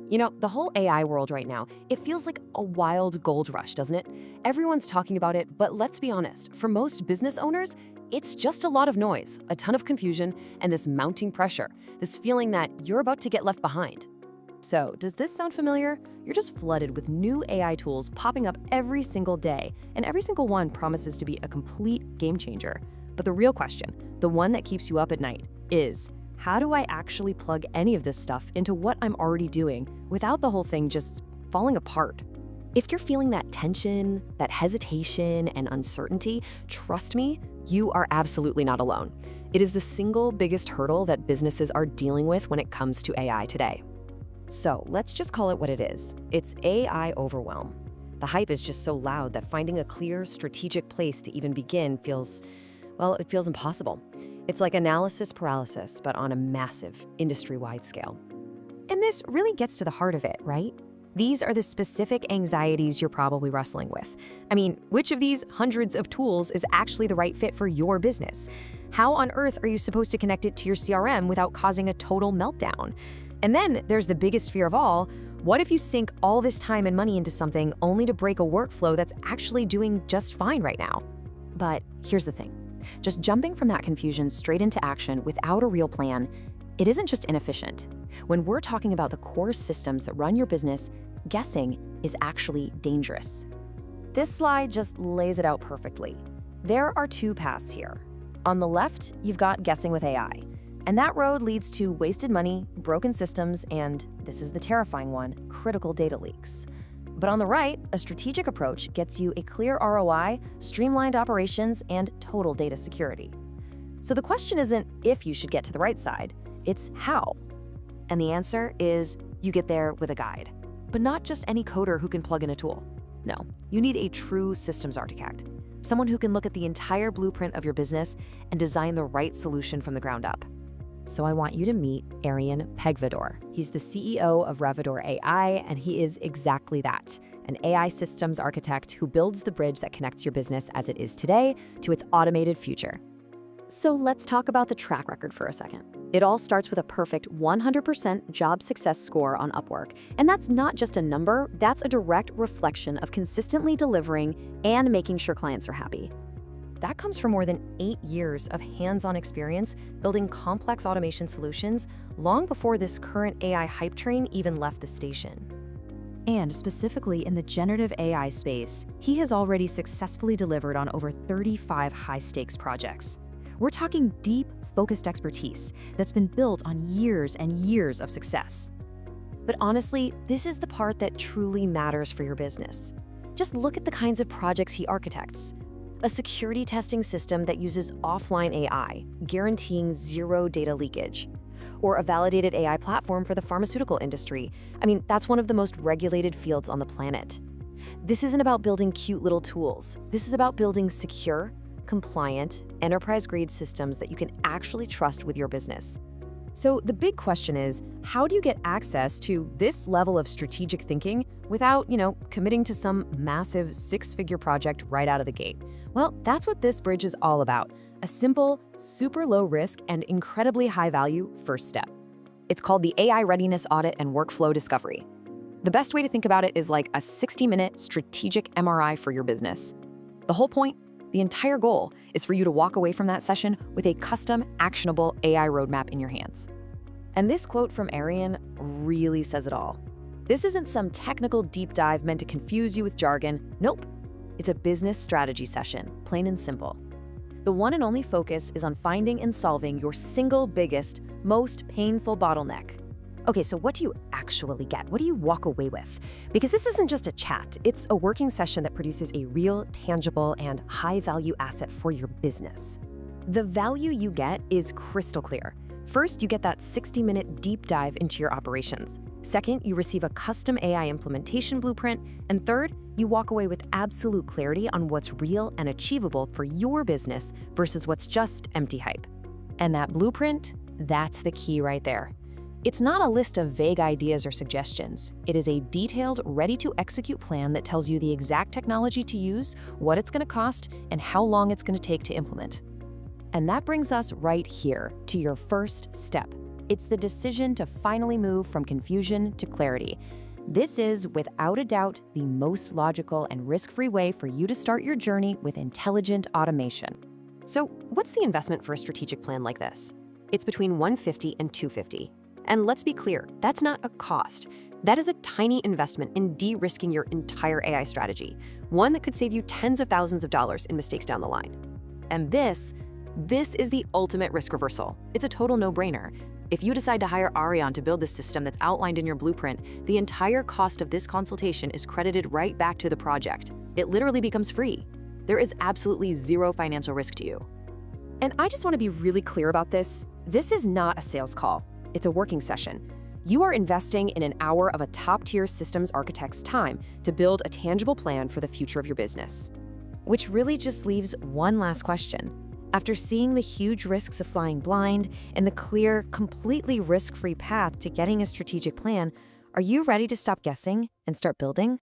The whole AI world right now, it feels like a wild gold rush, doesn't it? Everyone's talking about it, but let's be honest, for most business owners, it's just a lot of noise, a ton of confusion, and this mounting pressure, this feeling that you're about to get left behind. So, does this sound familiar? You're just flooded with new AI tools popping up every single day, and every single one promises to be a complete game changer. But the real question, the one that keeps you up at night, is how do I actually plug any of this stuff into what I'm already doing without the whole thing just falling apart? If you're feeling that tension, that hesitation, and uncertainty, trust me, you are absolutely not alone. It is the single biggest hurdle that businesses are dealing with when it comes to AI today. So let's just call it what it is. It's AI overwhelm. The hype is just so loud that finding a clear, strategic place to even begin feels impossible. It's like analysis paralysis, but on a massive, industry-wide scale. And this really gets to the heart of it, right? These are the specific anxieties you're probably wrestling with. I mean, which of these hundreds of tools is actually the right fit for your business? How on earth are you supposed to connect it to your CRM without causing a total meltdown? And then there's the biggest fear of all. What if you sink all this time and money into something only to break a workflow that's actually doing just fine right now? But here's the thing. Just jumping from that confusion straight into action without a real plan, it isn't just inefficient. When we're talking about the core systems that run your business, guessing is actually dangerous. This slide just lays it out perfectly. There are two paths here. On the left, you've got guessing with AI, and that road leads to wasted money, broken systems, and, this is the terrifying one, critical data leaks. But on the right, a strategic approach gets you a clear ROI, streamlined operations, and total data security. So the question isn't if you should get to the right side, it's how. And the answer is you get there with a guide. But not just any coder who can plug in a tool. No, you need a true systems architect, someone who can look at the entire blueprint of your business and design the right solution from the ground up. So I want you to meet Arian Pegvidor. He's the CEO of Readiness AI, and he is exactly that, an AI systems architect who builds the bridge that connects your business as it is today to its automated future. So let's talk about the track record for a second. It all starts with a perfect 100% job success score on Upwork. And that's not just a number, that's a direct reflection of consistently delivering and making sure clients are happy. That comes from more than 8 years of hands-on experience building complex automation solutions long before this current AI hype train even left the station. And specifically in the generative AI space, he has already successfully delivered on over 35 high-stakes projects. We're talking deep, focused expertise that's been built on years and years of success. But honestly, this is the part that truly matters for your business. Just look at the kinds of projects he architects. A security testing system that uses offline AI, guaranteeing zero data leakage. Or a validated AI platform for the pharmaceutical industry. I mean, that's one of the most regulated fields on the planet. This isn't about building cute little tools. This is about building secure, compliant, enterprise-grade systems that you can actually trust with your business. So the big question is, how do you get access to this level of strategic thinking without, committing to some massive 6-figure project right out of the gate? Well, that's what this bridge is all about. A simple, super low risk, and incredibly high value first step. It's called the AI Readiness Audit and Workflow Discovery. The best way to think about it is like a 60-minute strategic MRI for your business. The whole point, the entire goal, is for you to walk away from that session with a custom, actionable AI roadmap in your hands. And this quote from Arian really says it all. This isn't some technical deep dive meant to confuse you with jargon. Nope. It's a business strategy session, plain and simple. The one and only focus is on finding and solving your single biggest, most painful bottleneck. Okay, so what do you actually get? What do you walk away with? Because this isn't just a chat, it's a working session that produces a real, tangible, and high-value asset for your business. The value you get is crystal clear. First, you get that 60-minute deep dive into your operations. Second, you receive a custom AI implementation blueprint. And third, you walk away with absolute clarity on what's real and achievable for your business versus what's just empty hype. And that blueprint, that's the key right there. It's not a list of vague ideas or suggestions. It is a detailed, ready-to-execute plan that tells you the exact technology to use, what it's going to cost, and how long it's going to take to implement. And that brings us right here to your first step, It's the decision to finally move from confusion to clarity. This is, without a doubt, the most logical and risk-free way for you to start your journey with intelligent automation. So, what's the investment for a strategic plan like this? It's between $150 and $250. And let's be clear, that's not a cost. That is a tiny investment in de-risking your entire AI strategy, one that could save you tens of thousands of dollars in mistakes down the line. And this is the ultimate risk reversal. It's a total no-brainer. If you decide to hire Ariane to build the system that's outlined in your blueprint, the entire cost of this consultation is credited right back to the project. It literally becomes free. There is absolutely zero financial risk to you. And I just want to be really clear about this. This is not a sales call. It's a working session. You are investing in an hour of a top-tier systems architect's time to build a tangible plan for the future of your business. Which really just leaves one last question. After seeing the huge risks of flying blind and the clear, completely risk-free path to getting a strategic plan, are you ready to stop guessing and start building?